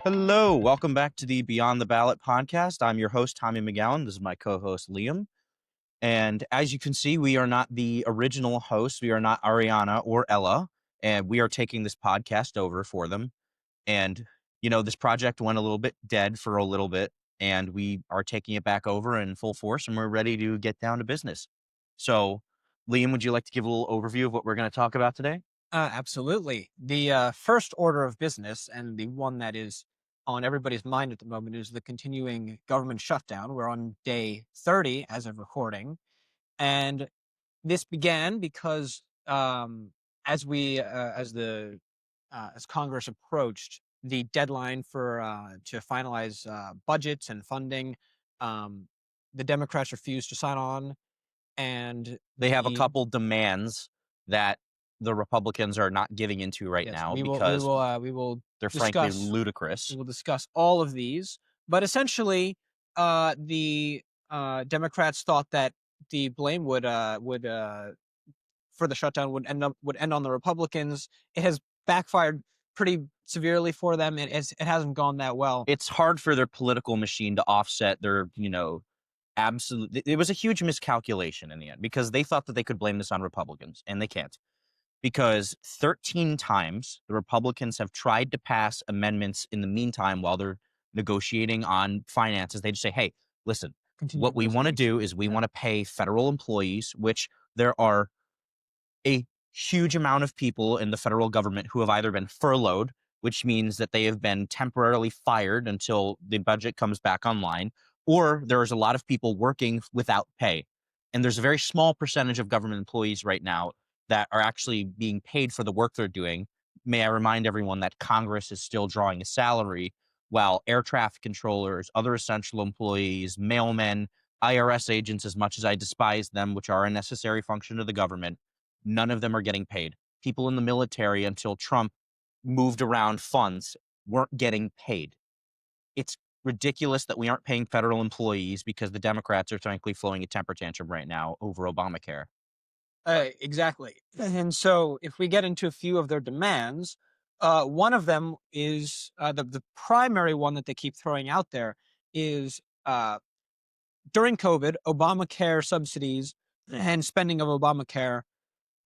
Hello, welcome back to the Beyond the Ballot podcast. I'm your host, Tommy McGowan. This is my co-host, Liam. And as you can see, we are not the original hosts. We are not Ariana or Ella, and we are taking this podcast over for them. And, this project went a little bit dead for a little bit, and we are taking it back over in full force, and we're ready to get down to business. So, Liam, would you like to give a little overview of what we're going to talk about today? Absolutely. The first order of business, and the one that is on everybody's mind at the moment, is the continuing government shutdown. We're on day 30 as of recording. And this began because as Congress approached the deadline for to finalize budgets and funding, um, the Democrats refused to sign on. And They have a the couple demands that the Republicans are not giving into right Yes, now we will we because will we will they're frankly discuss we ludicrous. will discuss all of these. But essentially, the Democrats thought that the blame would for the shutdown would end on the Republicans. It has backfired pretty severely for them. It hasn't gone that well. It's hard for their political machine to offset their, absolute. It was a huge miscalculation in the end because they thought that they could blame this on Republicans, and they can't. Because 13 times the Republicans have tried to pass amendments in the meantime while they're negotiating on finances. They just say, hey, listen, what Continuing we want to resolution. do is we Yeah. want to pay federal employees, which there are a huge amount of people in the federal government who have either been furloughed, which means that they have been temporarily fired until the budget comes back online, or there's a lot of people working without pay. And there's a very small percentage of government employees right now that are actually being paid for the work they're doing. May I remind everyone that Congress is still drawing a salary while air traffic controllers, other essential employees, mailmen, IRS agents, as much as I despise them, which are a necessary function of the government, none of them are getting paid. People in the military, until Trump moved around funds, weren't getting paid. It's ridiculous that we aren't paying federal employees because the Democrats are frankly throwing a temper tantrum right now over Obamacare. Exactly. And so, if we get into a few of their demands, one of them is the primary one that they keep throwing out there is during COVID, Obamacare subsidies and spending of Obamacare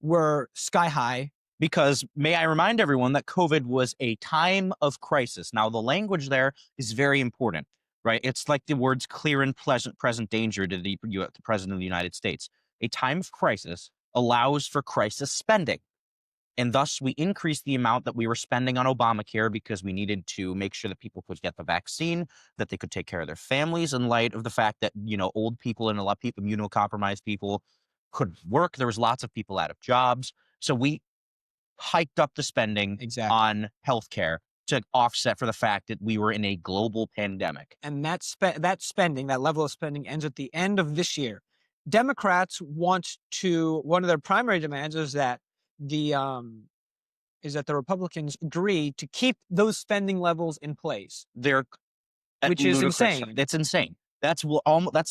were sky high. Because may I remind everyone that COVID was a time of crisis. Now, the language there is very important, right? It's like the words clear and pleasant present danger to the President of the United States. A time of crisis allows for crisis spending. And thus, we increased the amount that we were spending on Obamacare because we needed to make sure that people could get the vaccine, that they could take care of their families in light of the fact that, old people and a lot of people, immunocompromised people couldn't work. There was lots of people out of jobs. So we hiked up the spending Exactly. on healthcare to offset for the fact that we were in a global pandemic. And that level of spending ends at the end of this year. Democrats one of their primary demands the is that the Republicans agree to keep those spending levels in place, They're which is ludicrous. insane. That's insane. That's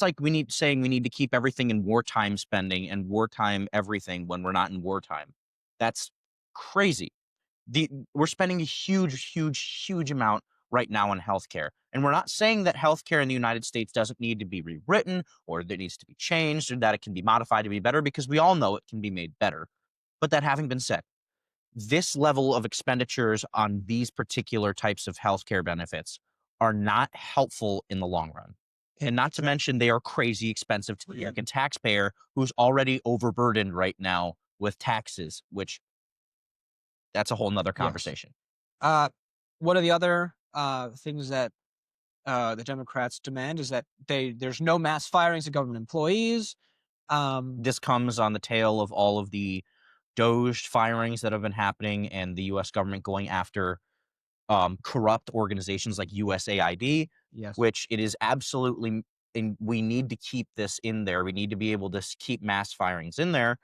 like we need to keep everything in wartime spending and wartime everything when we're not in wartime. That's crazy. We're spending a huge amount right now on healthcare. And we're not saying that healthcare in the United States doesn't need to be rewritten or that it needs to be changed or that it can be modified to be better, because we all know it can be made better. But that having been said, this level of expenditures on these particular types of healthcare benefits are not helpful in the long run. And not to mention, they are crazy expensive to the American taxpayer, who's already overburdened right now with taxes, which that's a whole nother Yes. conversation. One of the other things that the Democrats demand is that there's no mass firings of government employees. This comes on the tail of all of the Doge firings that have been happening and the U.S. government going after corrupt organizations like USAID, Yes. which it is absolutely, and we need to keep this in there. We need to be able to keep mass firings in there,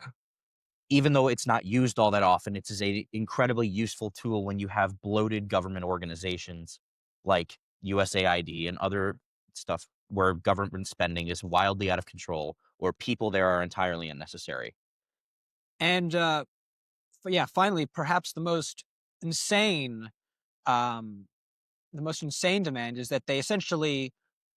even though it's not used all that often. It's an incredibly useful tool when you have bloated government organizations like USAID and other stuff where government spending is wildly out of control or people there are entirely unnecessary. And finally, perhaps the most insane um, most insane demand is that they essentially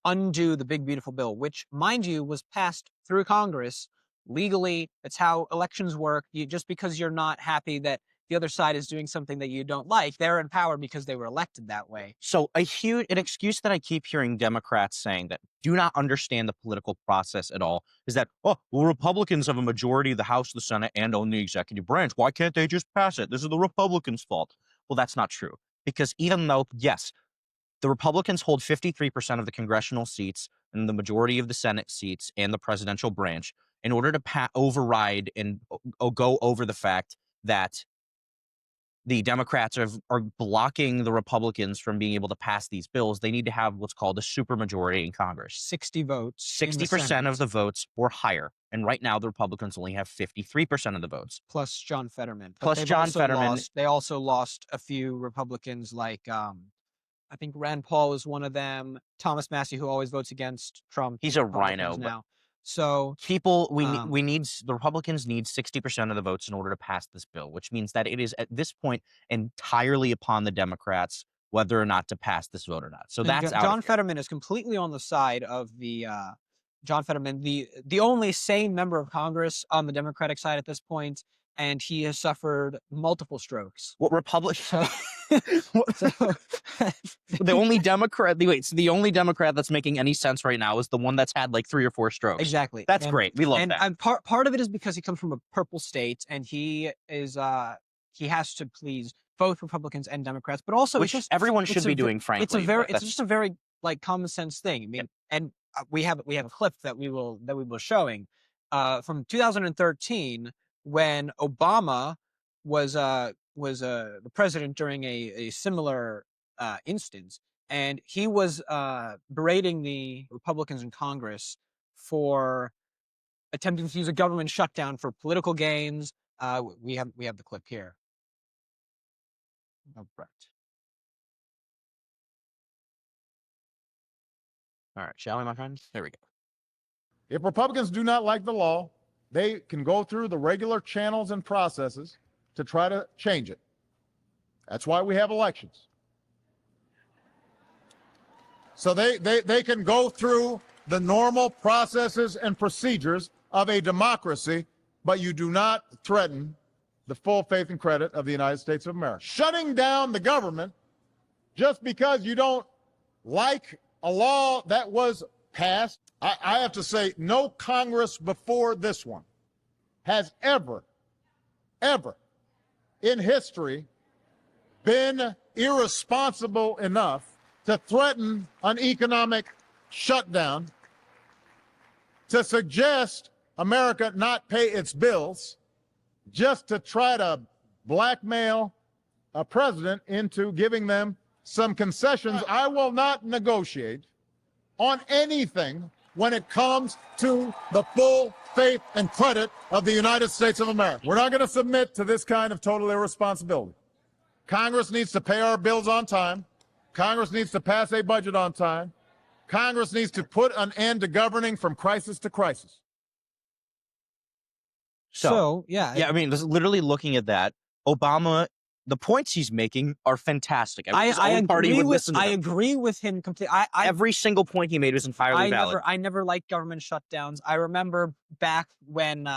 undo the big beautiful bill, which, mind you, was passed through Congress legally. That's how elections work. Just because you're not happy that the other side is doing something that you don't like, they're in power because they were elected that way. So an excuse that I keep hearing Democrats saying that do not understand the political process at all is that, oh, well, Republicans have a majority of the House, the Senate, and own the executive branch. Why can't they just pass it? This is the Republicans' fault. Well, that's not true. Because even though, yes, the Republicans hold 53% of the congressional seats and the majority of the Senate seats and the presidential branch, in order to override and go over the fact that the Democrats are blocking the Republicans from being able to pass these bills, they need to have what's called a supermajority in Congress. 60 votes. 60% of the votes or higher. And right now, the Republicans only have 53% of the votes. Plus John Fetterman. But Plus John Fetterman. They also lost a few Republicans, like I think Rand Paul is one of them. Thomas Massey, who always votes against Trump. He's a rhino now. So the Republicans need 60% of the votes in order to pass this bill, which means that it is at this point entirely upon the Democrats whether or not to pass this vote or not. So that's John Fetterman is completely on the side of the John Fetterman, the only sane member of Congress on the Democratic side at this point, and he has suffered multiple strokes. What Republican? The only Democrat that's making any sense right now is the one that's had like 3 or 4 strokes. Exactly. That's great. We love that. And part of it is because he comes from a purple state, and he has to please both Republicans and Democrats, but also everyone should be doing, frankly. It's just a very like common sense thing. I mean, and we have a clip that we will be showing from 2013 when Obama was the president during a similar instance, and he was berating the Republicans in Congress for attempting to use a government shutdown for political gains. We have the clip here. Oh, right. All right, shall we, my friends? There we go. If Republicans do not like the law, they can go through the regular channels and processes to try to change it. That's why we have elections. So they can go through the normal processes and procedures of a democracy, but you do not threaten the full faith and credit of the United States of America. Shutting down the government just because you don't like a law that was passed, I have to say no Congress before this one has ever in history been irresponsible enough to threaten an economic shutdown, to suggest America not pay its bills, just to try to blackmail a president into giving them some concessions. I will not negotiate on anything when it comes to the full faith and credit of the United States of America. We're not going to submit to this kind of total irresponsibility. Congress needs to pay our bills on time. Congress needs to pass a budget on time. Congress needs to put an end to governing from crisis to crisis. So yeah, I mean, literally looking at that, Obama, the points he's making are fantastic. I agree with him completely. Every single point he made was entirely valid. I never liked government shutdowns. I remember back when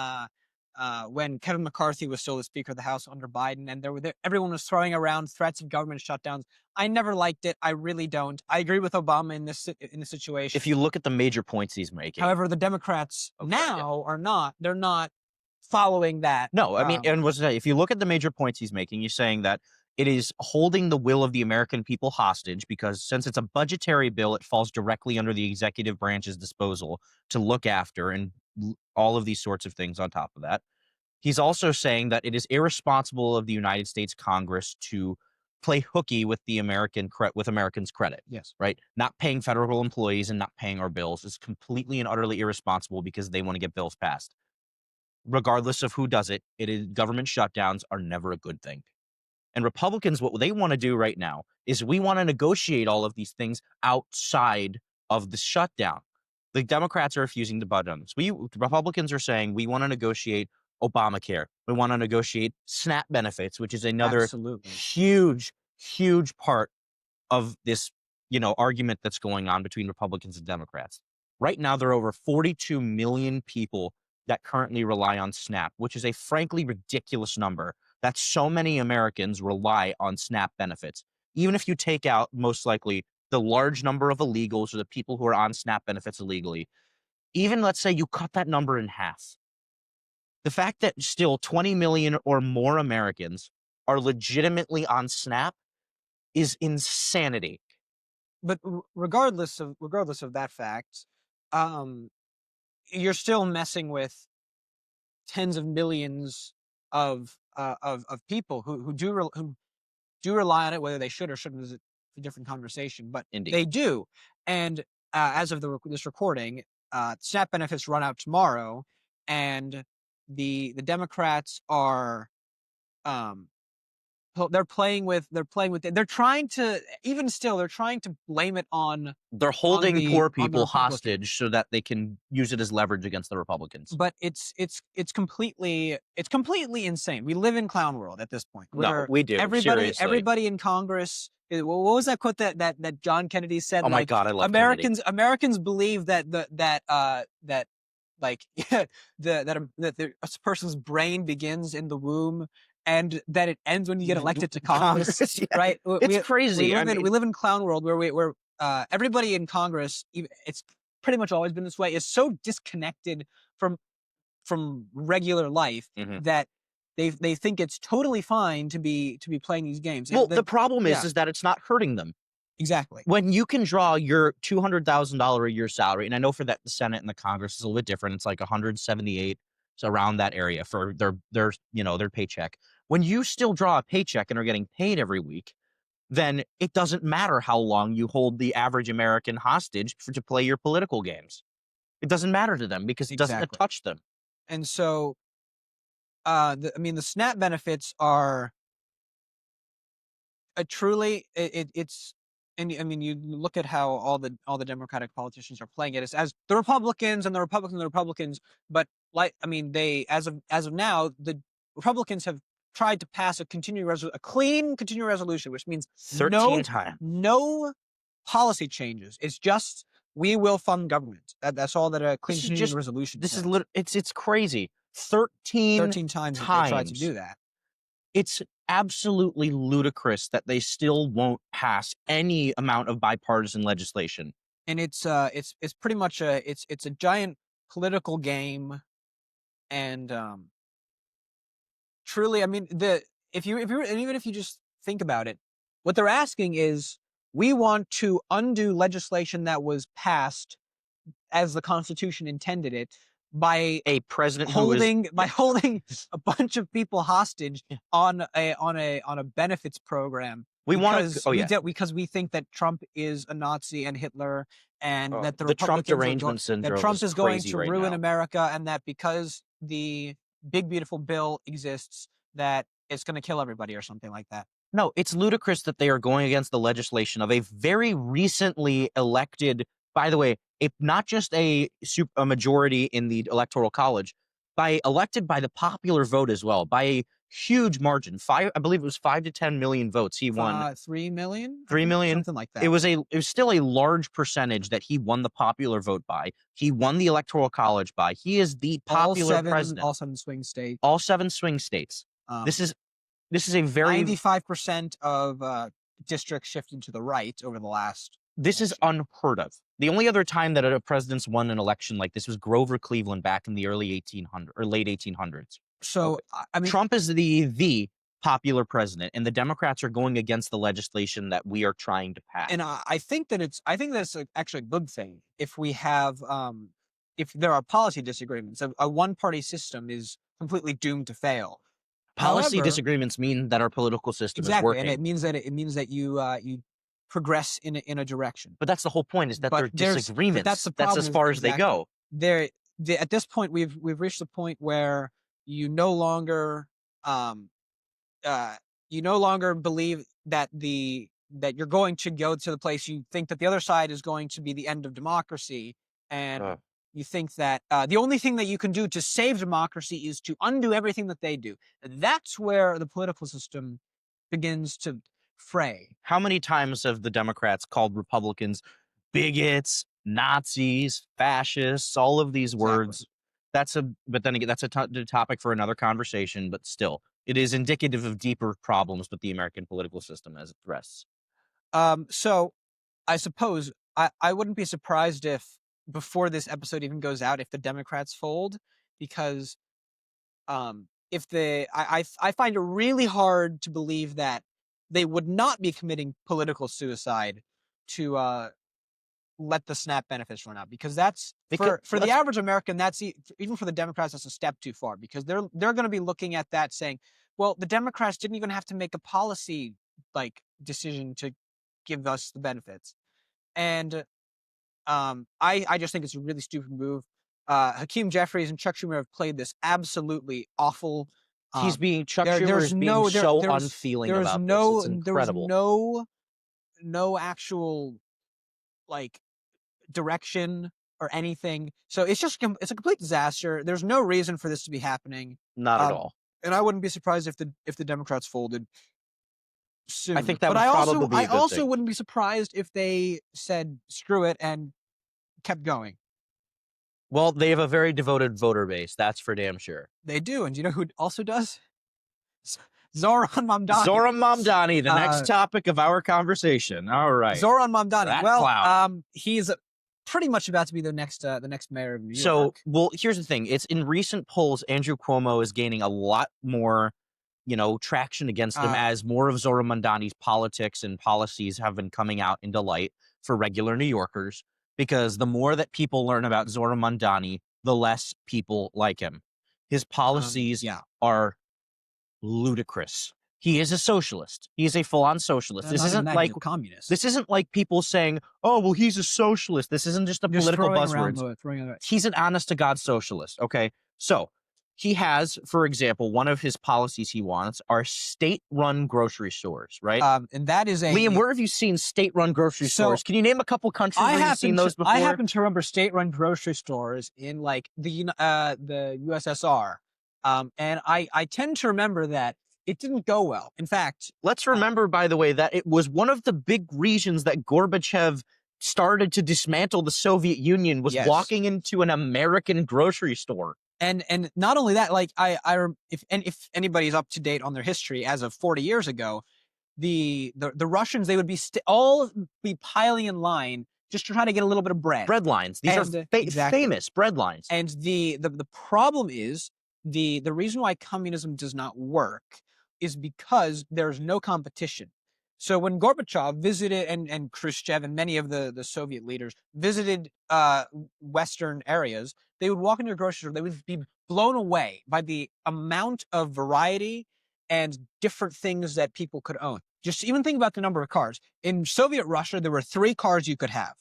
Kevin McCarthy was still the Speaker of the House under Biden, and everyone was throwing around threats of government shutdowns. I never liked it. I really don't. I agree with Obama in this situation. If you look at the major points he's making, however, the Democrats are not. They're not following that. No, I mean, if you look at the major points he's making, you're saying that it is holding the will of the American people hostage because since it's a budgetary bill, it falls directly under the executive branch's disposal to look after and all of these sorts of things on top of that. He's also saying that it is irresponsible of the United States Congress to play hooky with Americans' credit. Yes. Right? Not paying federal employees and not paying our bills is completely and utterly irresponsible because they want to get bills passed. Regardless of who does it, government shutdowns are never a good thing. And Republicans, what they want to do right now is we want to negotiate all of these things outside of the shutdown. The Democrats are refusing to budge on this. The Republicans are saying we want to negotiate Obamacare. We want to negotiate SNAP benefits, which is another huge part of this argument that's going on between Republicans and Democrats. Right now, there are over 42 million people that currently rely on SNAP, which is a frankly ridiculous number. That so many Americans rely on SNAP benefits. Even if you take out, most likely, the large number of illegals or the people who are on SNAP benefits illegally, even let's say you cut that number in half. The fact that still 20 million or more Americans are legitimately on SNAP is insanity. But regardless of that fact, um, you're still messing with tens of millions of people who do rely on it, whether they should or shouldn't is a different conversation, but Indeed. they do. And as of this recording, SNAP benefits run out tomorrow, and the Democrats are they're trying to, even still, they're trying to blame it on They're holding poor people Republicans. hostage so that they can use it as leverage against the Republicans. But it's completely insane. We live in clown world at this point. No, we do. Seriously. Everybody in Congress. What was that quote that John Kennedy said? Oh my God, I love Kennedy. Americans believe that a person's brain begins in the womb and that it ends when you get elected to Congress. Yeah. Right? It's crazy. We live in clown world where everybody in Congress, it's pretty much always been this way, is so disconnected from regular life that they think it's totally fine to be playing these games. Well, the problem is that it's not hurting them. Exactly. When you can draw your $200,000 a year salary, and I know for that the Senate and the Congress is a little bit different. It's like 178, so around that area for their paycheck. When you still draw a paycheck and are getting paid every week, then it doesn't matter how long you hold the average American hostage to play your political games. It doesn't matter to them because it doesn't touch them. And so, the SNAP benefits are truly it's. And you look at how all the Democratic politicians are playing it as the Republicans and the Republicans, but as of now, the Republicans have tried to pass a clean continuing resolution, which means 13 times. No policy changes. It's just we will fund government. That's all that a clean continuing resolution says. It's crazy. 13 times they tried to do that. It's absolutely ludicrous that they still won't pass any amount of bipartisan legislation. And it's pretty much it's a giant political game, and truly, even if you just think about it, what they're asking is, we want to undo legislation that was passed as the Constitution intended it by a president holding a bunch of people hostage on a benefits program. Because we think that Trump is a Nazi and Hitler, and that the Trump derangement syndrome, that Trump is going to ruin now. America, and that because the big beautiful bill exists, that it's going to kill everybody or something like that. No, it's ludicrous that they are going against the legislation of a very recently elected, by the way, not just a majority in the Electoral College, elected by the popular vote as well, by a huge margin. I believe it was 5 to 10 million votes. He won 3 million? 3 million? Something like that. It was still a large percentage that he won the popular vote by. He won the Electoral College by. He is the popular president. All 7 swing states. All 7 swing states. This is a very 95% of districts shifted to the right over the last. This is unheard of. The only other time that a president's won an election like this was Grover Cleveland back in the early 1800s or late 1800s. So Trump is the popular president, and the Democrats are going against the legislation that we are trying to pass. And I think that's actually a good thing. If we have if there are policy disagreements, a one-party system is completely doomed to fail. Policy However, disagreements mean that our political system is working, and it means that you progress in a direction. But that's the whole point, is that there are disagreements. That's the problem. That's as far as they go. At this point, we've reached the point where you no longer believe that you're going to go to the place. You think that the other side is going to be the end of democracy, and you think that the only thing that you can do to save democracy is to undo everything that they do. That's where the political system begins to fray. How many times have the Democrats called Republicans bigots, Nazis, fascists, all of these words? But then again, that's a topic for another conversation, but still, it is indicative of deeper problems with the American political system as it rests. So I suppose I wouldn't be surprised if before this episode even goes out, if the Democrats fold, because if I find it really hard to believe that they would not be committing political suicide to let the SNAP benefits run out, because that's for the average American, that's even for the Democrats, that's a step too far, because they're going to be looking at that saying, well, the Democrats didn't even have to make a policy decision to give us the benefits. And I just think it's a really stupid move. Hakeem Jeffries and Chuck Schumer have played this absolutely awful. Chuck Schumer is being so unfeeling about this. It's incredible. There was no actual direction or anything. So it's a complete disaster. There's no reason for this to be happening. Not at all. And I wouldn't be surprised if the Democrats folded soon. I think that would probably be a good I also thing. wouldn't be surprised if they said screw it and kept going. Well, they have a very devoted voter base. That's for damn sure. They do. And do you know who also does? Zoran Mamdani. Zoran Mamdani, the next topic of our conversation. All right. Zoran Mamdani. That well, clown. He's pretty much about to be the next mayor of New York. So, here's the thing. It's in recent polls, Andrew Cuomo is gaining a lot more, traction against him as more of Zoran Mamdani's politics and policies have been coming out into light for regular New Yorkers. Because the more that people learn about Zoran Mamdani, the less people like him. His policies are ludicrous. He is a socialist. He is a full-on socialist. This isn't like communist. This isn't like people saying, "Oh, well, he's a socialist." This isn't just a political buzzword. He's an honest-to-God socialist. Okay, so he has, for example, one of his policies he wants are state-run grocery stores, right? And that is Liam, where have you seen state-run grocery stores? Can you name a couple countries where you've seen those before? I happen to remember state-run grocery stores in the USSR, and I tend to remember that it didn't go well. In fact, let's remember, by the way, that it was one of the big reasons that Gorbachev started to dismantle the Soviet Union was walking into an American grocery store. And not only that, if anybody's up to date on their history as of 40 years ago, the Russians, they would be all be piling in line just to try to get a little bit of bread. Bread lines. These are famous bread lines. And the problem is the reason why communism does not work is because there's no competition. So when Gorbachev visited and Khrushchev and many of the Soviet leaders visited Western areas, they would walk into a grocery store, they would be blown away by the amount of variety and different things that people could own. Just even think about the number of cars. In Soviet Russia, there were 3 cars you could have.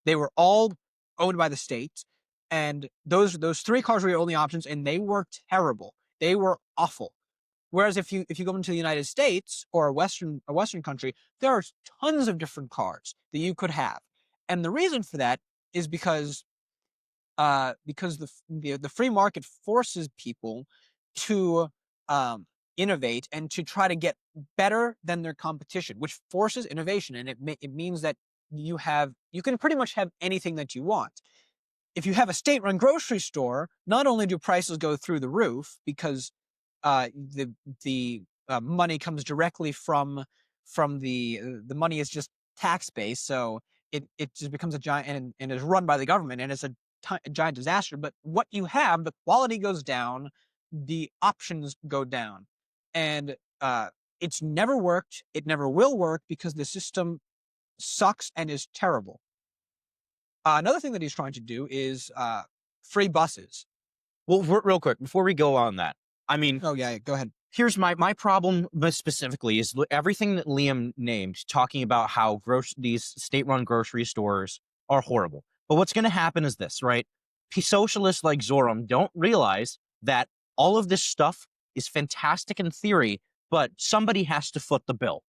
They were all owned by the state, and those 3 cars were your only options, and they were terrible. They were awful. Whereas if you go into the United States or a Western country, there are tons of different cars that you could have. And the reason for that is because the free market forces people to innovate and to try to get better than their competition, which forces innovation, and it means that you can pretty much have anything that you want. If you have a state-run grocery store, not only do prices go through the roof because the money comes directly from the money is just tax based, so it just becomes a giant and is run by the government, and it's a giant disaster. But what you have, the quality goes down, the options go down, and it's never worked. It never will work because the system sucks and is terrible. Another thing that he's trying to do is free buses. Well, real quick before we go on that, I mean, oh yeah, go ahead. Here's my problem specifically is everything that Liam named, talking about how these state-run grocery stores are horrible. But what's going to happen is this, right? Socialists like Zoram don't realize that all of this stuff is fantastic in theory, but somebody has to foot the bill.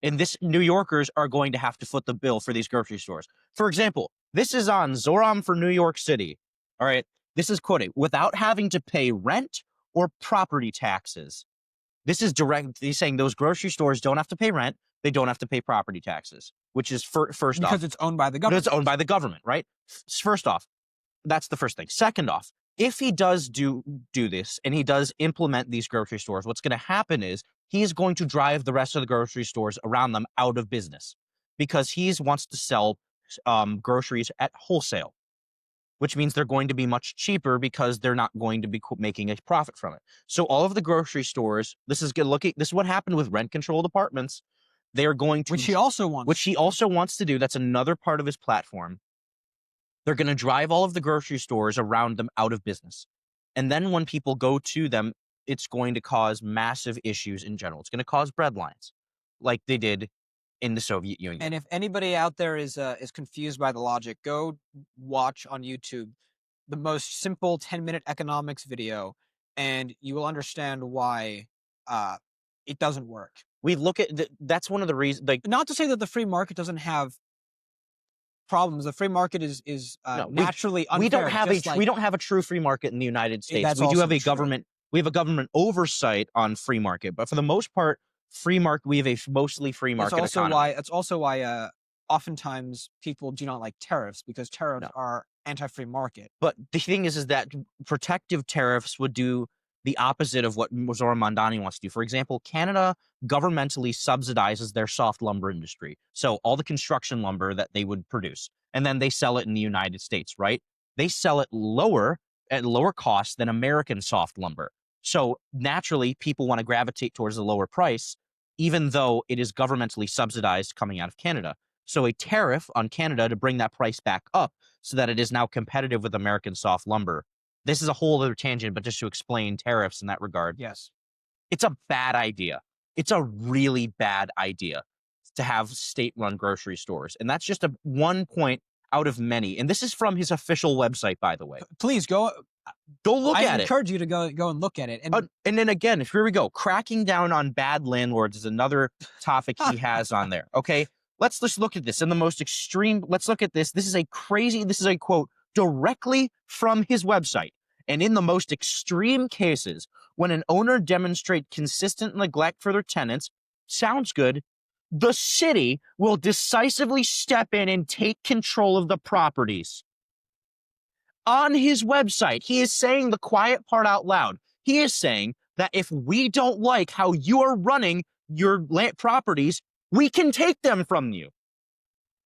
And New Yorkers are going to have to foot the bill for these grocery stores. For example, this is on Zoram for New York City. All right. This is quoting, without having to pay rent or property taxes. This is direct. He's saying those grocery stores don't have to pay rent. They don't have to pay property taxes, which is first off. Because it's owned by the But government. it's owned by the government, right? First off, that's the first thing. Second off, if he does do this and he does implement these grocery stores, what's going to happen is he is going to drive the rest of the grocery stores around them out of business because he wants to sell groceries at wholesale, which means they're going to be much cheaper because they're not going to be making a profit from it. So all of the grocery stores, this is what happened with rent-controlled apartments. They are going to, which he also wants to do. That's another part of his platform. They're going to drive all of the grocery stores around them out of business. And then when people go to them, it's going to cause massive issues in general. It's going to cause bread lines like they did in the Soviet Union. And if anybody out there is confused by the logic, go watch on YouTube the most simple 10-minute economics video, and you will understand why it doesn't work. We look at that's one of the reasons. Like, not to say that the free market doesn't have problems. The free market is naturally unfair. We don't have a true free market in the United States. We do have a government. We have a government oversight on free market, but for the most part, we have a mostly free market economy. That's also why oftentimes people do not like tariffs, because tariffs are anti-free market. But the thing is that protective tariffs would do the opposite of what Zoran Mondani wants to do. For example, Canada governmentally subsidizes their soft lumber industry. So all the construction lumber that they would produce, and then they sell it in the United States, right? They sell it at lower cost than American soft lumber. So naturally, people want to gravitate towards the lower price, even though it is governmentally subsidized coming out of Canada. So a tariff on Canada to bring that price back up so that it is now competitive with American soft lumber. This is a whole other tangent, but just to explain tariffs in that regard. Yes. It's a bad idea. It's a really bad idea to have state-run grocery stores. And that's just one point out of many. And this is from his official website, by the way. Please go look at it. I encourage you to go and look at it. And then again, here we go. Cracking down on bad landlords is another topic he has on there. Okay, let's just look at this in the most extreme. Let's look at this. This is a quote directly from his website. And in the most extreme cases, when an owner demonstrates consistent neglect for their tenants, sounds good, the city will decisively step in and take control of the properties. On his website, he is saying the quiet part out loud. He is saying that if we don't like how you are running your properties, we can take them from you.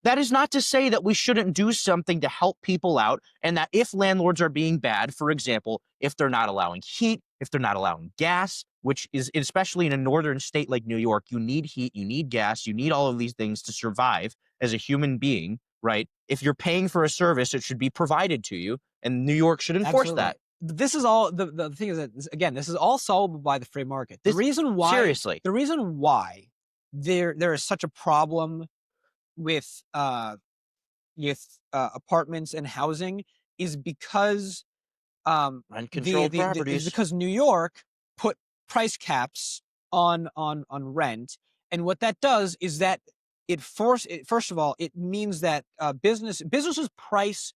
That is not to say that we shouldn't do something to help people out, and that if landlords are being bad, for example, if they're not allowing heat, if they're not allowing gas, which is, especially in a northern state like New York, you need heat, you need gas, you need all of these things to survive as a human being, right? If you're paying for a service, it should be provided to you, and New York should enforce that. This is all, the thing is that, again, this is all solvable by the free market. The reason why there is such a problem with apartments and housing is because rent-controlled properties. Because New York put price caps on rent, and what that does is that first of all, it means that businesses price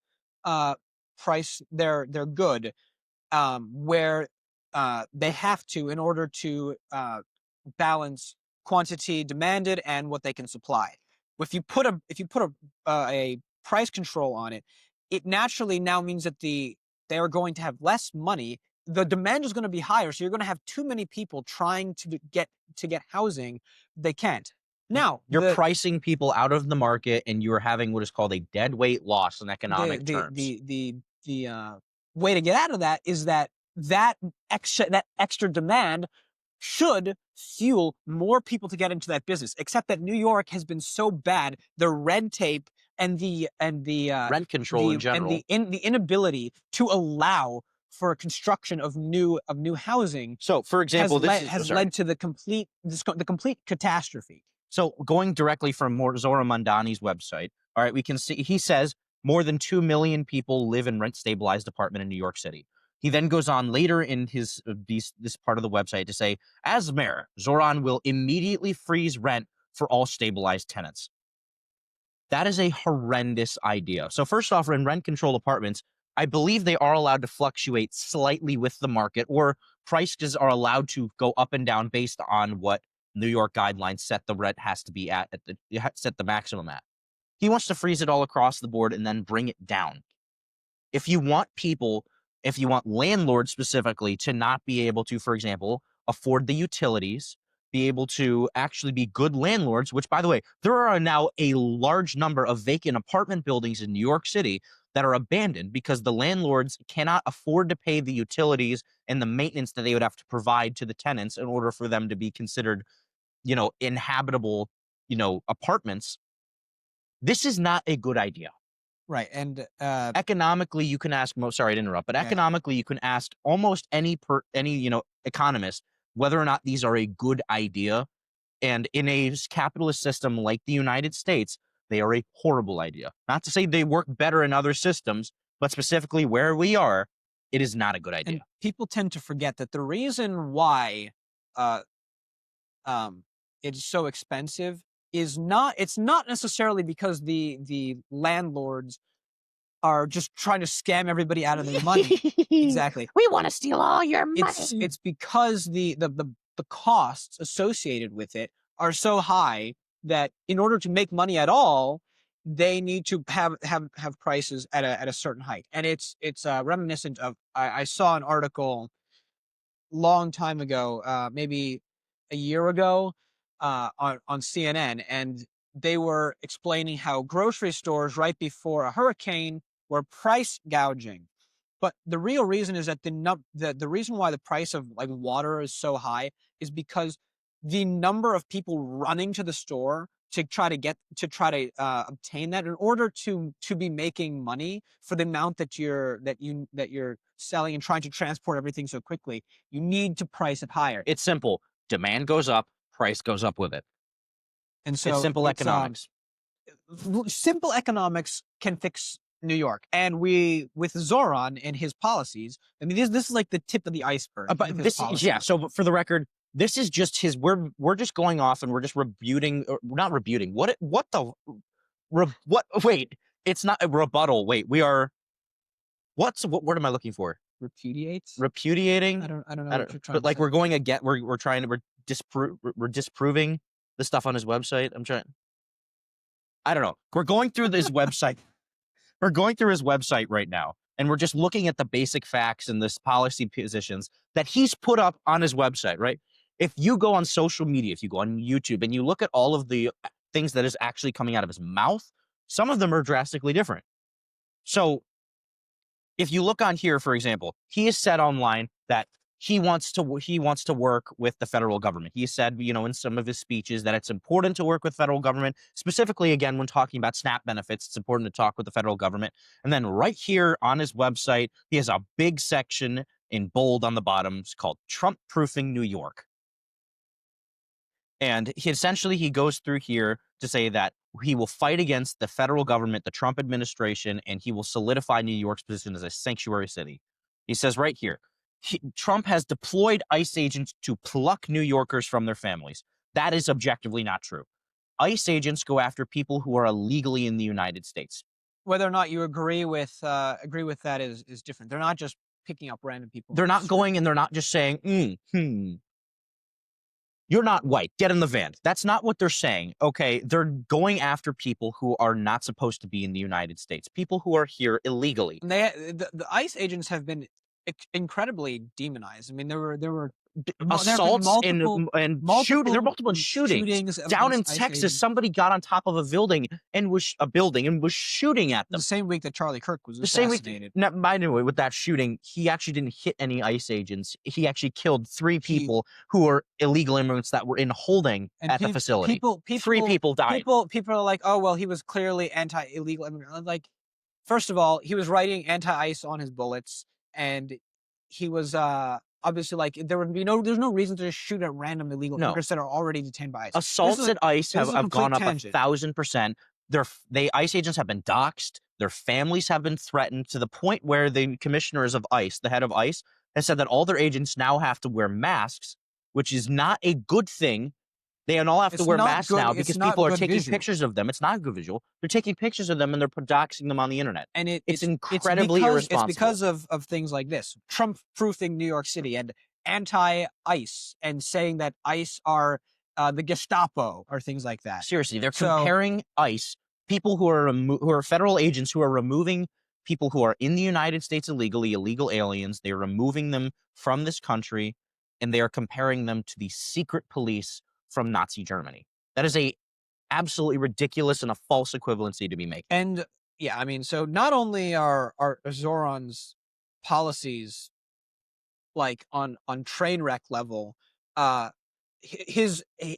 their good where they have to, in order to balance quantity demanded and what they can supply. If you put a price control on it, it naturally now means that they are going to have less money. The demand is going to be higher, so you're going to have too many people trying to get housing. They can't. Now you're pricing people out of the market, and you're having what is called a deadweight loss in economic terms. The way to get out of that is that extra demand should fuel more people to get into that business. Except that New York has been so bad, the red tape and the rent control in general, and the inability to allow for construction of new housing. So, for example, has led to the complete catastrophe. So, going directly from Zoran Mondani's website, all right, we can see he says more than 2 million people live in rent-stabilized apartment in New York City. He then goes on later in this part of the website to say, as mayor, Zoran will immediately freeze rent for all stabilized tenants. That is a horrendous idea. So first off, in rent-controlled apartments, I believe they are allowed to fluctuate slightly with the market, or prices are allowed to go up and down based on what New York guidelines set the rent has to be set the maximum at. He wants to freeze it all across the board and then bring it down. If you want landlords specifically to not be able to, for example, afford the utilities, be able to actually be good landlords, which, by the way, there are now a large number of vacant apartment buildings in New York City that are abandoned because the landlords cannot afford to pay the utilities and the maintenance that they would have to provide to the tenants in order for them to be considered, inhabitable, apartments. This is not a good idea. Right. And economically, you can ask sorry to interrupt, but economically you can ask almost any economist whether or not these are a good idea. And in a capitalist system like the United States, they are a horrible idea. Not to say they work better in other systems, but specifically where we are, it is not a good idea. And people tend to forget that the reason why it's so expensive it's not necessarily because the landlords are just trying to scam everybody out of their money. Exactly. We want to steal all your money. It's because the costs associated with it are so high that in order to make money at all, they need to have prices at a certain height. And it's reminiscent of I saw an article long time ago, maybe a year ago, on CNN, and they were explaining how grocery stores right before a hurricane were price gouging. But the real reason is that the reason why the price of like water is so high is because the number of people running to the store to try to obtain that in order to be making money for the amount that you're selling and trying to transport everything so quickly, you need to price it higher. It's simple. Demand goes up, price goes up with it. And so it's simple economics. Simple economics can fix New York, and with Zoran and his policies, I mean, this is like the tip of the iceberg. But so for the record, this is just his. We're just going off and we're just not rebuting. What? Wait, it's not a rebuttal. Wait, we are. What word am I looking for? Repudiates. Repudiating. I don't know. What you're trying but like to say. we're going again. We're disproving the stuff on his website. I don't know. We're going through this website. We're going through his website right now, and we're just looking at the basic facts and this policy positions that he's put up on his website, right? If you go on social media, if you go on YouTube and you look at all of the things that is actually coming out of his mouth, some of them are drastically different. So if you look on here, for example, he has said online that he wants to work with the federal government. He said, in some of his speeches that it's important to work with federal government, specifically, again, when talking about SNAP benefits, it's important to talk with the federal government. And then right here on his website, he has a big section in bold on the bottom. It's called Trump Proofing New York. And he goes through here to say that he will fight against the federal government, the Trump administration, and he will solidify New York's position as a sanctuary city. He says right here, Trump has deployed ICE agents to pluck New Yorkers from their families. That is objectively not true. ICE agents go after people who are illegally in the United States. Whether or not you agree with that is different. They're not just picking up random people. They're not going and they're not just saying, you're not white, get in the van. That's not what they're saying, okay? They're going after people who are not supposed to be in the United States, people who are here illegally. And the ICE agents have been incredibly demonized. I mean, there were assaults and shootings. There were multiple shootings down in Texas. Agents. Somebody got on top of a building and was shooting at them. The same week that Charlie Kirk was assassinated. By the way, with that shooting, he actually didn't hit any ICE agents. He actually killed 3 people who were illegal immigrants that were in holding at the facility. 3 people died. People are like, oh well, he was clearly anti-illegal immigrant. Like, first of all, he was writing anti-ICE on his bullets, and he was obviously, like, there's no reason to just shoot at random illegal immigrants that are already detained by ICE. Assaults at ICE have gone up 1,000%. ICE agents have been doxxed. Their families have been threatened to the point where the commissioners of ICE, the head of ICE, has said that all their agents now have to wear masks, which is not a good thing. They all have to wear masks now because people are taking pictures of them. It's not a good visual. They're taking pictures of them and they're doxing them on the internet. And it's incredibly irresponsible. It's because of things like this. Trump proofing New York City and anti-ICE and saying that ICE are the Gestapo or things like that. Seriously, they're So- comparing ICE, people who are federal agents who are removing people who are in the United States illegally, illegal aliens. They're removing them from this country, and they are comparing them to the secret police from Nazi Germany. That is a absolutely ridiculous and a false equivalency to be making. And yeah, I mean, so not only are Zoran's policies like on train wreck level,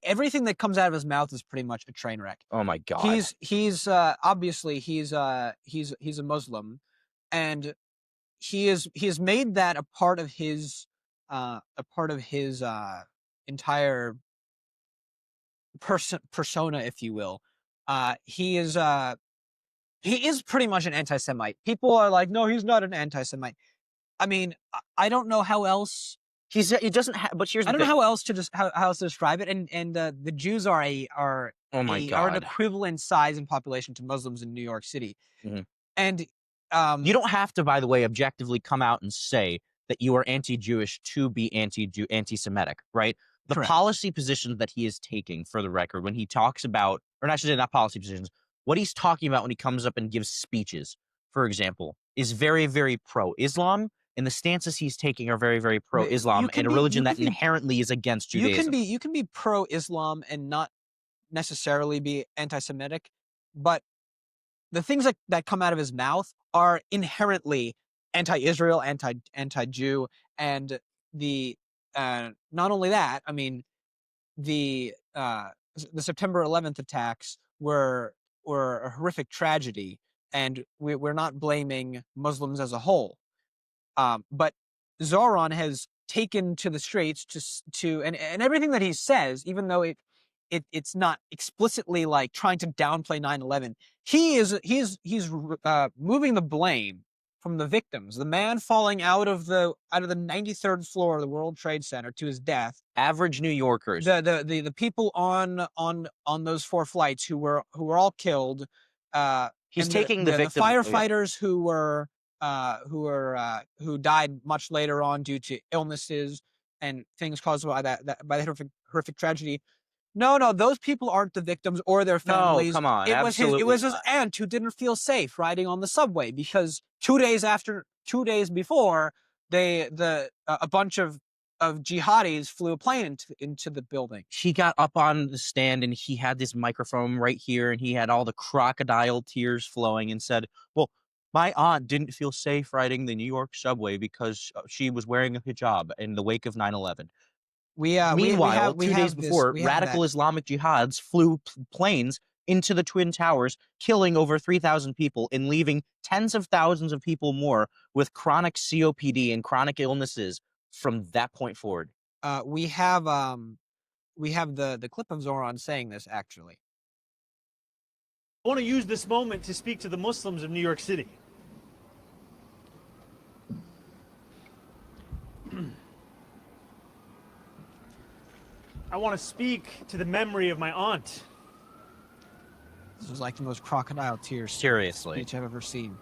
everything that comes out of his mouth is pretty much a train wreck. Oh my God. He's obviously he's a Muslim, and he has made that a part of his entire persona, if you will. He is pretty much an anti-Semite. People are like, no, he's not an anti-Semite. I mean, I don't know how else. He doesn't have. But here's I the don't thing. know how else to describe it. And the Jews are Oh my an God. equivalent size and population to Muslims in New York City. Mhm. And You don't have to, by the way, objectively come out and say that you are anti-Jewish to be anti-Semitic, right? The Correct. policy positions that he is taking, for the record, when he talks about, or not, not policy positions, what he's talking about when he comes up and gives speeches, for example, is very, very pro-Islam, and the stances he's taking are very, very pro-Islam, and a religion that inherently is against Judaism. You can be pro-Islam and not necessarily be anti-Semitic, but the things that come out of his mouth are inherently anti-Israel, anti-Jew, and the not only that, I mean, the September 11th attacks were a horrific tragedy, and we're not blaming Muslims as a whole. But Zoran has taken to the streets and everything that he says, even though it's not explicitly like trying to downplay 9/11. He's moving the blame from the victims. The man falling out of the 93rd floor of the World Trade Center to his death. Average New Yorkers. The people on those 4 flights who were all killed. He's and taking the victims. firefighters who died much later on due to illnesses and things caused by by the horrific tragedy. No, those people aren't the victims or their families. No, come on, it absolutely was his not. aunt who didn't feel safe riding on the subway because 2 days before, a bunch of jihadis flew a plane into the building. He got up on the stand and he had this microphone right here, and he had all the crocodile tears flowing and said, well, my aunt didn't feel safe riding the New York subway because she was wearing a hijab in the wake of 9/11. Meanwhile, 2 days before, radical Islamic jihads flew planes into the Twin Towers, killing over 3,000 people and leaving tens of thousands of people more with chronic COPD and chronic illnesses from that point forward. We have the clip of Zoran saying this, actually. I want to use this moment to speak to the Muslims of New York City. I want to speak to the memory of my aunt. This was like the most crocodile tears Seriously. speech I've ever seen.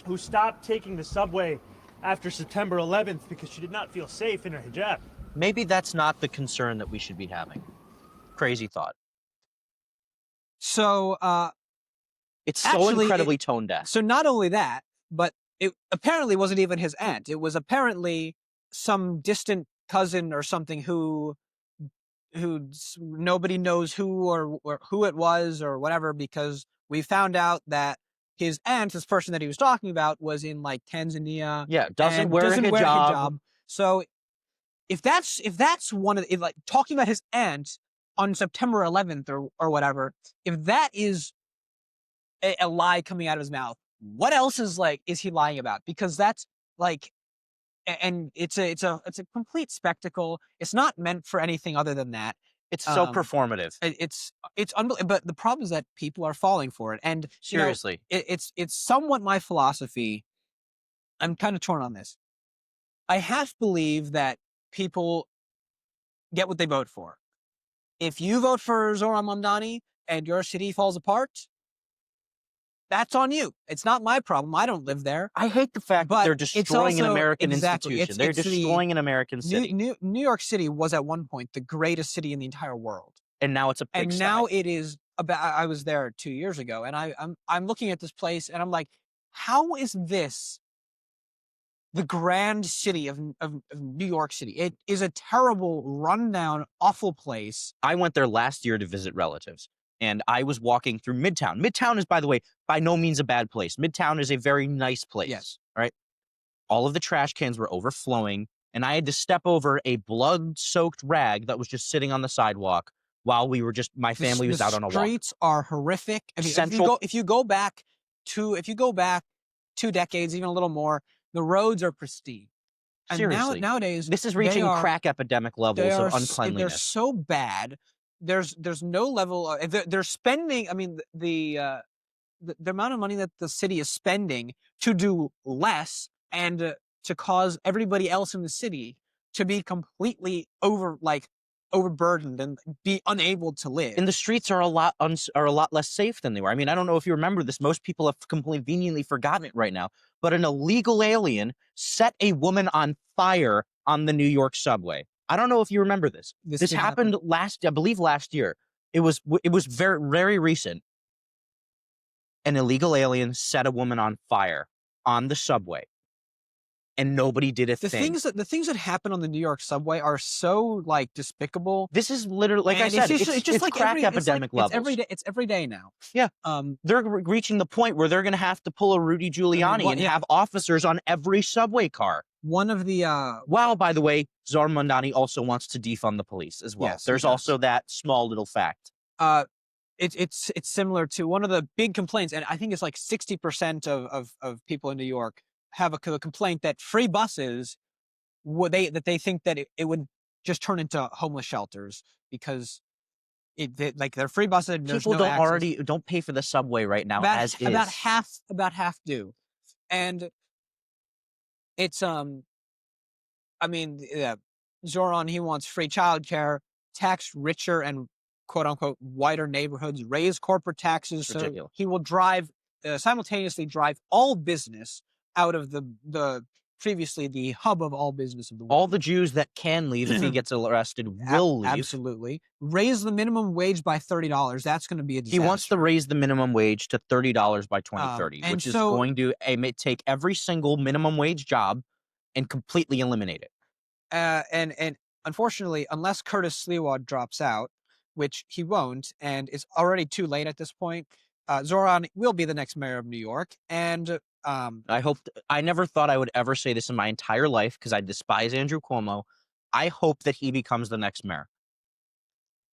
Who stopped taking the subway after September 11th because she did not feel safe in her hijab. Maybe that's not the concern that we should be having. Crazy thought. So, it's so incredibly tone deaf. So not only that, but it apparently wasn't even his aunt. It was apparently some distant cousin or something who nobody knows who or who it was or whatever, because we found out that his aunt, this person that he was talking about, was in like Tanzania. Yeah, doesn't wear a hijab. So if that's one of like talking about his aunt on September 11th or whatever, if that is a lie coming out of his mouth, what else is he lying about? Because that's like, and it's a complete spectacle. It's not meant for anything other than that. It's so performative. It's unbelievable. But the problem is that people are falling for it. And seriously, it's somewhat my philosophy. I'm kind of torn on this. I half believe that people get what they vote for. If you vote for Zoran Mamdani and your city falls apart, That's on you. It's not my problem. I don't live there. I hate the fact that But they're it's destroying an also- American exactly, institution. They're it's the destroying an American city. New York City was at one point the greatest city in the entire world. And now it's a And pigsty. now it is about. I was there 2 years ago, and I'm looking at this place, and I'm like, how is this the grand city of New York City? It is a terrible, rundown, awful place. I went there last year to visit relatives, and I was walking through Midtown. Midtown is, by the way, by no means a bad place. Midtown is a very nice place. Yes. Right? All of the trash cans were overflowing, and I had to step over a blood-soaked rag that was just sitting on the sidewalk while my family was out on a walk. The streets are horrific. I mean, Central- if you go back 2 decades, even a little more, the roads are pristine. And Seriously. nowadays, This is reaching crack epidemic levels of they're uncleanliness. so bad. There's no level. They're spending. I mean, the amount of money that the city is spending to do less and to cause everybody else in the city to be completely overburdened and be unable to live. And the streets are a lot less safe than they were. I mean, I don't know if you remember this. Most people have conveniently forgotten it right now. But an illegal alien set a woman on fire on the New York subway. I don't know if you remember this. This happened last year. It was very, very recent. An illegal alien set a woman on fire on the subway, and nobody did a thing. The things that happen on the New York subway are so despicable. This is literally, like I said, it's just like crack epidemic levels. It's every day now. Yeah. They're reaching the point where they're going to have to pull a Rudy Giuliani and have officers on every subway car. One of the Wow, by the way, Zohran Mamdani also wants to defund the police as well. Yes, There's also that small little fact. It's similar to one of the big complaints, and I think it's like 60% of people in New York have a complaint that free buses they think that it would just turn into homeless shelters because they're free buses. And People don't pay for the subway right now as is. About half do, and it's I mean, Zoran, he wants free childcare, tax richer and quote unquote whiter neighborhoods, raise corporate taxes. So ridiculous. he will simultaneously drive all business out of the previously the hub of all business of the world. All the Jews that can leave if he gets arrested will leave. Absolutely. Raise the minimum wage by $30. That's going to be a disaster. He wants to raise the minimum wage to $30 by 2030, which is going to take every single minimum wage job and completely eliminate it. And unfortunately, unless Curtis Sliwa drops out, which he won't, and it's already too late at this point, Zoran will be the next mayor of New York. And I never thought I would ever say this in my entire life because I despise Andrew Cuomo. I hope that he becomes the next mayor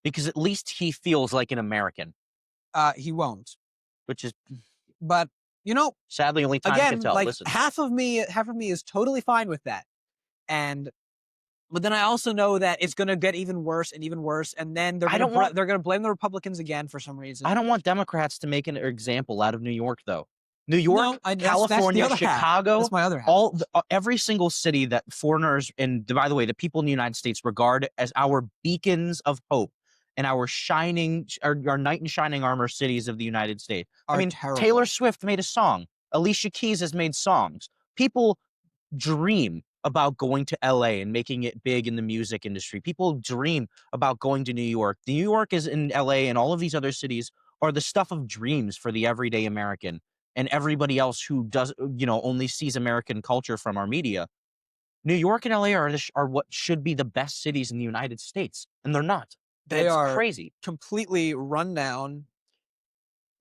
because at least he feels like an American. He won't. Which is, but sadly, only time can tell. Like Listen. half of me is totally fine with that, but then I also know that it's going to get even worse, and then they're going to blame the Republicans again for some reason. I don't want Democrats to make an example out of New York, though. New York, California, Chicago, that's my other half. Every single city that foreigners and, by the way, the people in the United States regard as our beacons of hope and our knight in shining armor cities of the United States. I mean, terrible. Taylor Swift made a song. Alicia Keys has made songs. People dream about going to LA and making it big in the music industry. People dream about going to New York. New York is in LA, and all of these other cities are the stuff of dreams for the everyday American and everybody else who only sees American culture from our media. New York and LA are what should be the best cities in the United States, and they're not. They are crazy, completely run down.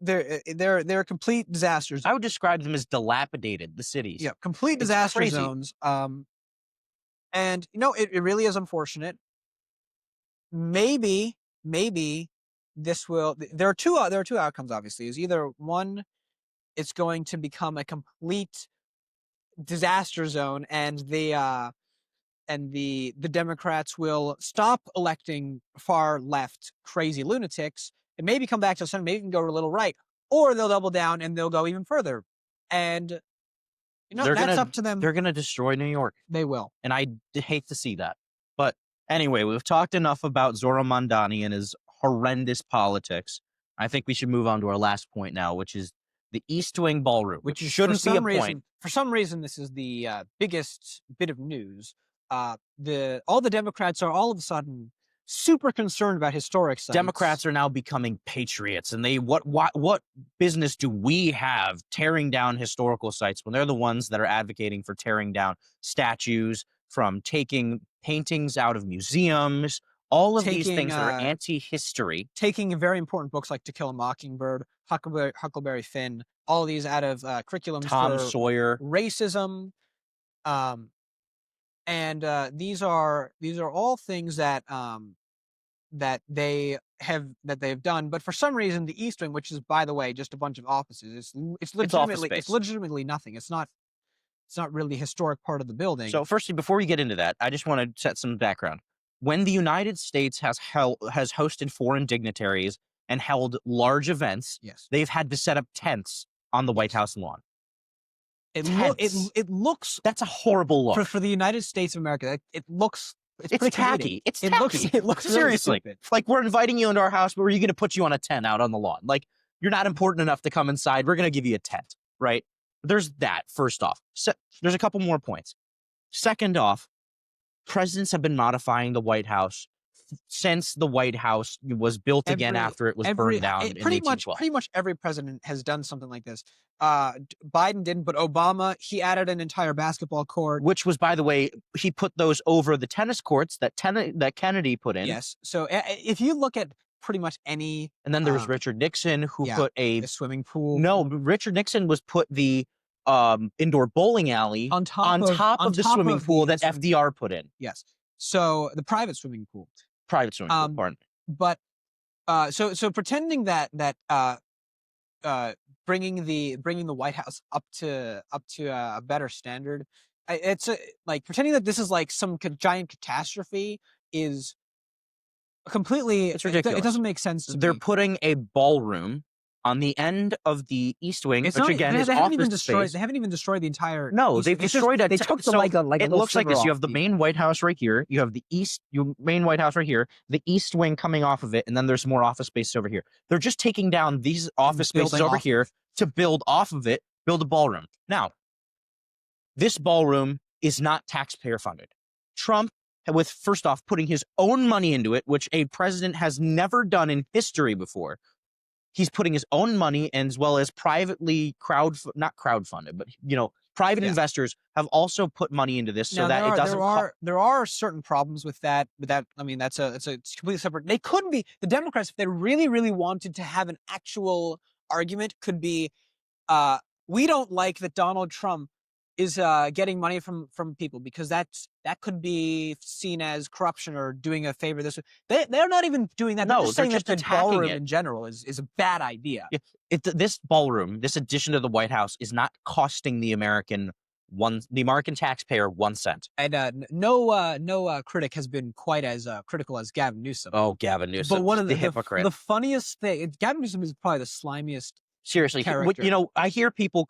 They're complete disasters. I would describe them as dilapidated. The cities, yeah, complete disaster zones. And it really is unfortunate. Maybe this will. There are two outcomes. Obviously, is either one, it's going to become a complete disaster zone, and the Democrats will stop electing far left crazy lunatics and maybe come back to the center, maybe even go a little right, or they'll double down and they'll go even further. And that's up to them. They're going to destroy New York. They will. And I hate to see that. But anyway, we've talked enough about Zohran Mamdani and his horrendous politics. I think we should move on to our last point now, which is the East Wing Ballroom, which is shouldn't be a point. For some reason, this is the biggest bit of news. All the Democrats are all of a sudden super concerned about historic sites. Democrats are now becoming patriots, and what business do we have tearing down historical sites when they're the ones that are advocating for tearing down statues, from taking paintings out of museums, all of these things that are anti-history, taking very important books like To Kill a Mockingbird, Huckleberry Finn, all of these out of curriculums Tom for Sawyer, racism, and these are all things that that they've done. But for some reason, the East Wing, which is, by the way, just a bunch of offices, it's legitimately nothing. It's not really a historic part of the building. So firstly, before we get into that, I just want to set some background. When the United States has hosted foreign dignitaries and held large events, yes, they've had to set up tents on the White House lawn. It looks, that's a horrible look for the United States of America. It looks, it's pretty tacky. It's tacky. It looks seriously really like we're inviting you into our house, but we're going to put you on a tent out on the lawn. Like, you're not important enough to come inside. We're going to give you a tent, right? There's that. First off, there's a couple more points. Second off, presidents have been modifying the White House since the White House was built again after it was burned down in 1812. Pretty much every president has done something like this. Biden didn't, but Obama, he added an entire basketball court. Which was, by the way, he put those over the tennis courts that Kennedy put in. Yes. So if you look at pretty much any... And then there was Richard Nixon, who put a swimming pool. No, Richard Nixon was put the indoor bowling alley on top of the swimming pool that FDR put in. Yes. So the private swimming pool. Private swimming pool, pardon. But so pretending that bringing the White House up to a better standard, it's like pretending that this is like some giant catastrophe is completely, it's ridiculous. It doesn't make sense to me. They're putting a ballroom on the end of the East Wing, which again is office space. They haven't even destroyed the entire. No, they've destroyed it. They took so like a it looks like this. You have the main White House right here. You have the main White House right here. The East Wing coming off of it, and then there's more office space over here. They're just taking down these office spaces over here to build off of it, build a ballroom. Now, this ballroom is not taxpayer funded. Trump, with first off putting his own money into it, which a president has never done in history before. He's putting his own money, and as well as privately not crowdfunded, but private investors have also put money into this so that it doesn't. There are certain problems with that, but I mean that's a completely separate. They couldn't be the Democrats if they really, really wanted to have an actual argument. Could be, we don't like that Donald Trump is getting money from people because that could be seen as corruption or doing a favor. They're not even doing that. No, they're just saying just that the ballroom in general is a bad idea. Yeah, this ballroom, this addition to the White House, is not costing the American taxpayer 1 cent. And no critic has been quite as critical as Gavin Newsom. Oh, Gavin Newsom, but one of the hypocrite. The funniest thing, Gavin Newsom is probably the slimiest. Seriously, I hear people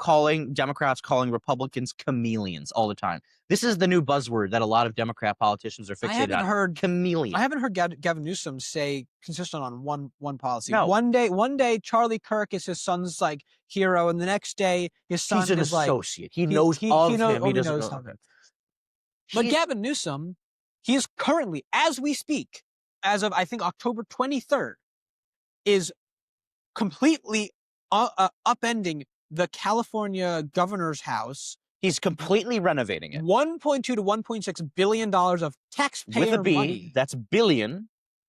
Democrats calling Republicans chameleons all the time. This is the new buzzword that a lot of Democrat politicians are fixated on. Chameleon. I haven't heard Gavin Newsom say consistent on one policy. No. One day Charlie Kirk is his son's like hero, and the next day his son is an associate. He knows of him. He doesn't know him. But Gavin Newsom, he is currently, as we speak, as of I think October 23rd, is completely upending the California governor's house. He's completely renovating it. $1.2 to $1.6 billion of taxpayer with a B, money. That's billion.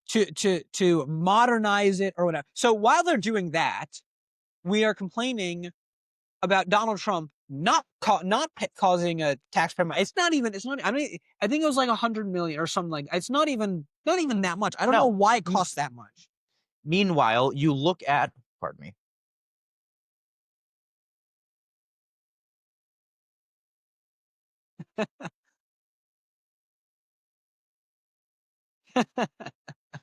To modernize it or whatever. So while they're doing that, we are complaining about Donald Trump not causing a taxpayer money. It's not. I mean, I think it was like 100 million or something like. It's not even that much. I don't know why it costs that much. Meanwhile, you look at. Pardon me.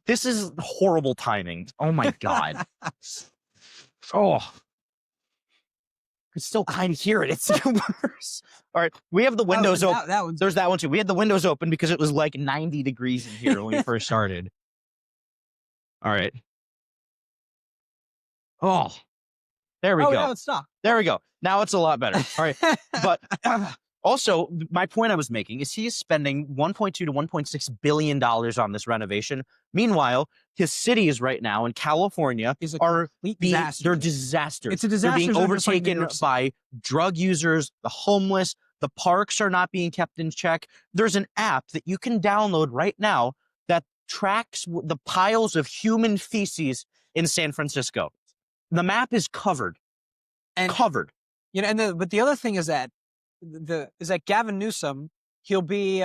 This is horrible timing. Oh my god. Oh. I can still kind of hear it. It's worse. All right. We have the windows open. There's that one too. We had the windows open because it was like 90 degrees in here when we first started. All right. Oh. There we Oh, go. now it's stopped. There we go. Now it's a lot better. All right. But also, my point I was making is he is spending $1.2 to $1.6 billion on this renovation. Meanwhile, his cities right now in California Is a are complete being, disaster they're zone. disasters. It's a They're disaster being zone just like New overtaken York City. by drug users, the homeless, the parks are not being kept in check. There's an app that you can download right now that tracks the piles of human feces in San Francisco. The map is covered. And Covered. you know, and but the other thing is that Gavin Newsom, he'll be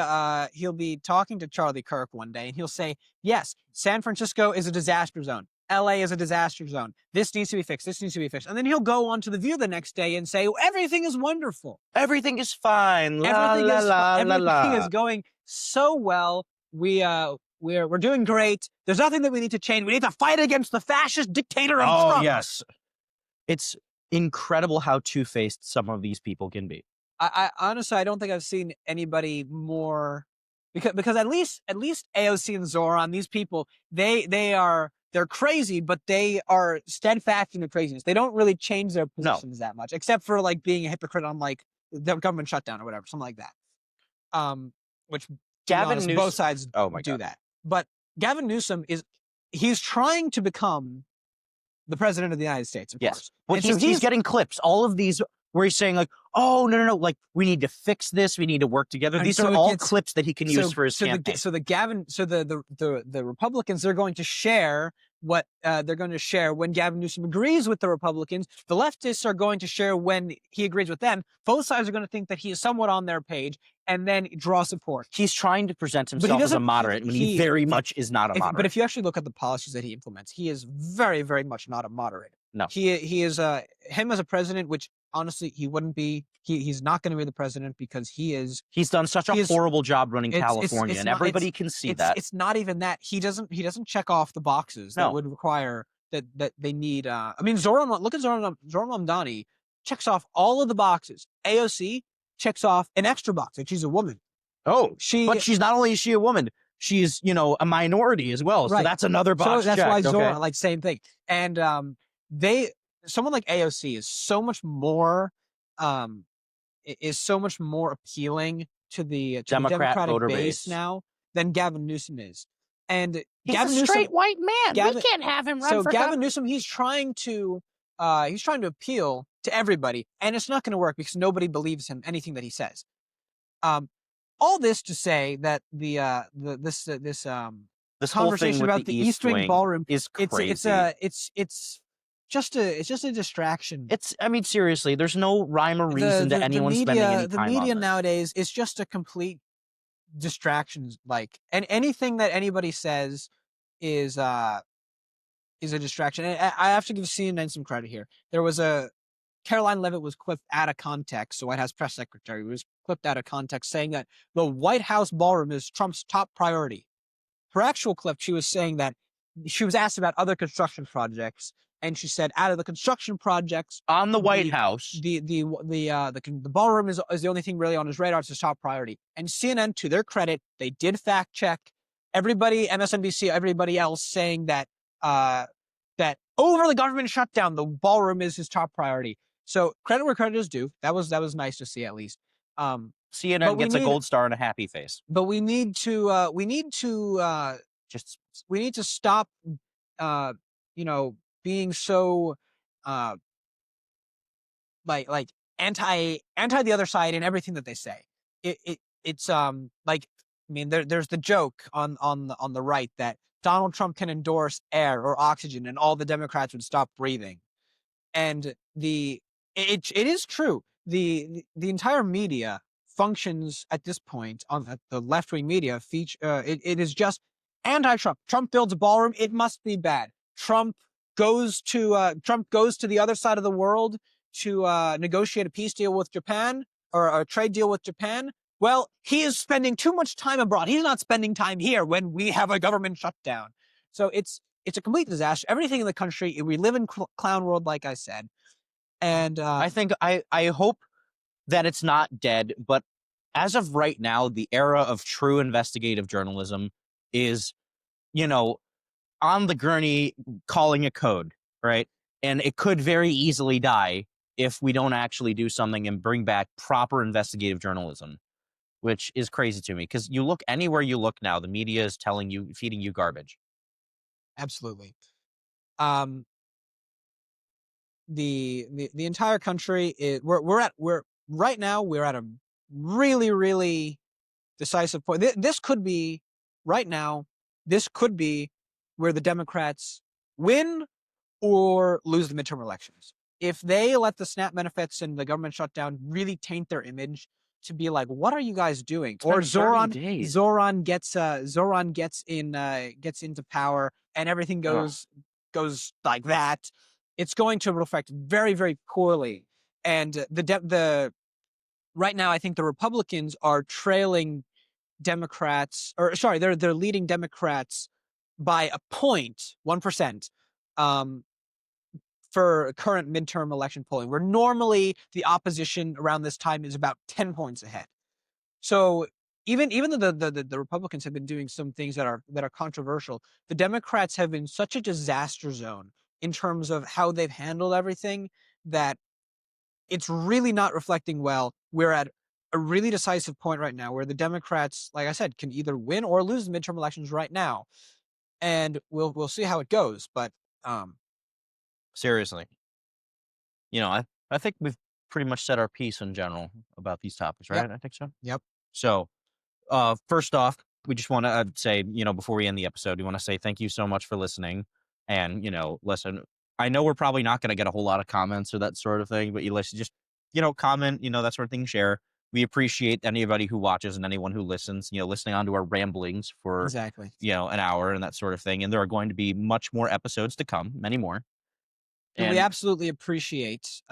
talking to Charlie Kirk one day, and he'll say, "Yes, San Francisco is a disaster zone. LA is a disaster zone. This needs to be fixed. This needs to be fixed." And then he'll go on to The View the next day and say, "Everything is wonderful. Everything is fine. Everything is going so well. We're doing great. There's nothing that we need to change. We need to fight against the fascist dictator of Trump." Yes. It's incredible how two-faced some of these people can be. I honestly, I don't think I've seen anybody more, because at least AOC and Zoran, these people, they're crazy, but they are steadfast in their craziness. They don't really change their positions that much, except for like being a hypocrite on like the government shutdown or whatever, something like that. Which Gavin Newsom, both sides do that. But Gavin Newsom he's trying to become the president of the United States, of course. Well, he's getting clips. All of these where he's saying like, "Oh no, like we need to fix this. We need to work together." These are all clips that he can use for his campaign. The Republicans, they're going to share what they're going to share when Gavin Newsom agrees with the Republicans. The leftists are going to share when he agrees with them. Both sides are going to think that he is somewhat on their page and then draw support. He's trying to present himself as a moderate when he very much is not a moderate. But if you actually look at the policies that he implements, he is very, very much not a moderate. No. He is him as a president, which honestly he wouldn't be. He's not going to be the president because he's done such a horrible job running California, and everybody can see that. It's not even that. He doesn't check off the boxes that would require that they need. I mean, look at Zoran Mamdani, checks off all of the boxes. AOC checks off an extra box that she's a woman. But she's not only is she a woman, she's a minority as well. Right. So that's another box. So that's checked, why Zoran, like, same thing. And someone like AOC is so much more appealing to the Democratic base now than Gavin Newsom is. And he's Gavin a straight white man. We can't have him run for Gavin Newsom, he's trying to appeal to everybody, and it's not going to work because nobody believes him anything that he says. All this to say that this conversation about the East Wing ballroom is crazy. It's just a distraction. Seriously, there's no rhyme or reason to anyone spending any time the media on this. nowadays is just a complete distraction. Like, and anything that anybody says is a distraction. And I have to give CNN some credit here. There was Caroline Leavitt was clipped out of context. The White House press secretary was clipped out of context saying that the White House ballroom is Trump's top priority. Her actual clip, she was saying that she was asked about other construction projects, and she said, out of the construction projects on the White House, the ballroom is the only thing really on his radar. It's his top priority. And CNN, to their credit, they did fact check everybody, MSNBC, everybody else, saying that that over the government shutdown, the ballroom is his top priority. So credit where credit is due. That was nice to see, at least. CNN gets a gold star and a happy face. But we need to stop being so like anti the other side in everything that they say. It's there's the joke on the right that Donald Trump can endorse air or oxygen and all the Democrats would stop breathing. And it is true. The entire media functions at this point on the left-wing media it is just anti-Trump. Trump builds a ballroom, it must be bad. Trump goes to the other side of the world to negotiate a peace deal with Japan or a trade deal with Japan. Well, he is spending too much time abroad. He's not spending time here when we have a government shutdown. So it's a complete disaster. Everything in the country, we live in clown world, like I said. And I think I hope that it's not dead, but as of right now, the era of true investigative journalism is, on the gurney calling a code, right? And it could very easily die if we don't actually do something and bring back proper investigative journalism, which is crazy to me because you look anywhere you look now, the media is feeding you garbage. Absolutely. Um, the entire country is we're right now we're at a really, really decisive point. This could be right now. This could be where the Democrats win or lose the midterm elections. If they let the SNAP benefits and the government shutdown really taint their image to be like, what are you guys doing? Or been 30 days. Zoran gets into power and everything goes like that. It's going to reflect very, very poorly. And the right now, I think the Republicans are trailing Democrats, or sorry, they're leading Democrats by a point, 1%, for current midterm election polling, where normally the opposition around this time is about 10 points ahead. So even though the Republicans have been doing some things that are controversial, the Democrats have been such a disaster zone in terms of how they've handled everything that it's really not reflecting well. We're at a really decisive point right now where the Democrats, like I said, can either win or lose the midterm elections right now, and we'll see how it goes. But Seriously, I think we've pretty much said our piece in general about these topics, right? Yep. I think so. Yep. So, first off, we just want to say, before we end the episode, we want to say thank you so much for listening. And, listen, I know we're probably not going to get a whole lot of comments or that sort of thing, but you listen, just, comment, that sort of thing, share. We appreciate anybody who watches and anyone who listens, listening onto our ramblings for, Exactly. an hour and that sort of thing. And there are going to be much more episodes to come, many more. And we absolutely appreciate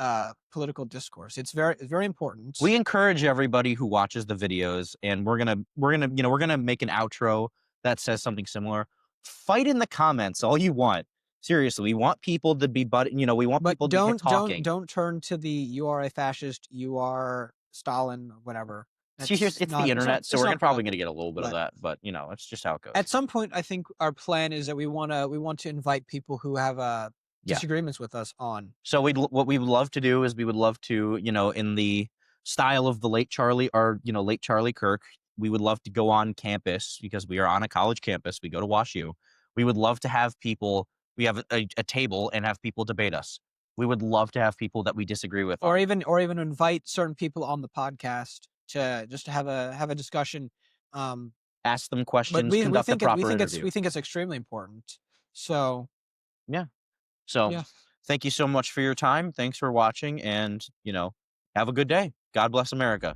political discourse. It's very important. We encourage everybody who watches the videos, and we're gonna make an outro that says something similar. Fight in the comments all you want. Seriously, we want people to be, we want people to be talking. Don't turn to the "you are a fascist," "you are Stalin," whatever. It's the internet, so we're probably gonna get a little bit of that, but it's just how it goes. At some point, I think our plan is that we want to invite people who have disagreements with us on. So what we would love to do is we would love to, in the style of the late Charlie Kirk, we would love to go on campus because we are on a college campus. We go to WashU. We would love to have people. We have a table and have people debate us. We would love to have people that we disagree with, or even invite certain people on the podcast to have a discussion. Ask them questions. Conduct a proper interview. We think it's extremely important. So yeah. So thank you so much for your time. Thanks for watching, and have a good day. God bless America.